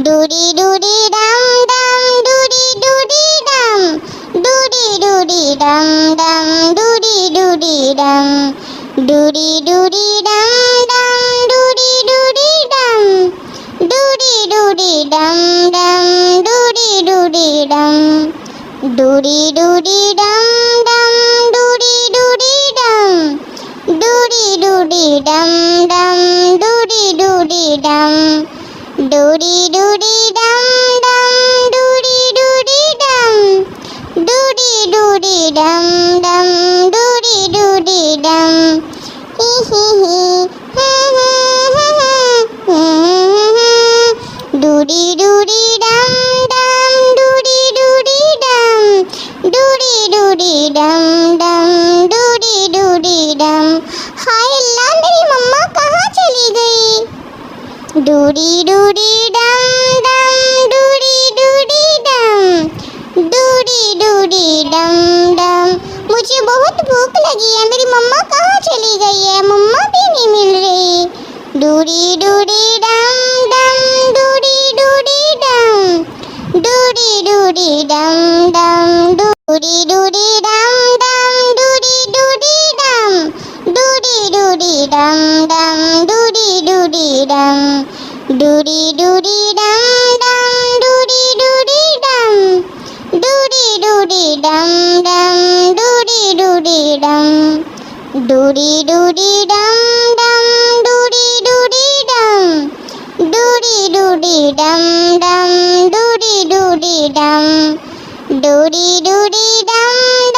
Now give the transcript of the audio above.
Doody doody dum dum, doody doody dum, doody doody dum dum, doody doody dum, doody doody dum dum, doody doody dum, doody doody dum dum, doody doody dum, doody doody dum dum, doody doody dum, doody doody dum dum, doody doody dum. Doody doody dum dum, doody doody dum, doody doody dum dum, doody doody dum. Hee hee hee, doody doody dum dum, doody doody dum, doody doody dum dum, doody doody dum. हाय अल्लाह, मेरी मम्मा कहाँ चली गई? डूडी डूडी डम डम, डूडी डूडी डम, डूडी डूडी डम डम। मुझे बहुत भूख लगी है, मेरी मम्मा कहाँ चली गई है? मम्मा भी नहीं मिल रही। डूडी डूडी डम डम, डूडी डूडी डम, डूडी डूडी डम डम, डूडी डूडी डम डम, डूडी डूडी डम, डूडी डूडी डम डम, डूडी डूडी डम, डूडी डूडी डम डम, डूडी डूडी डम, डूडी डूडी डम डम, डूडी डूडी डम, डूडी डूडी डम डम, डूडी डूडी डम, डूडी डूडी डम डम, डूडी डूडी डम, डूडी डूडी डम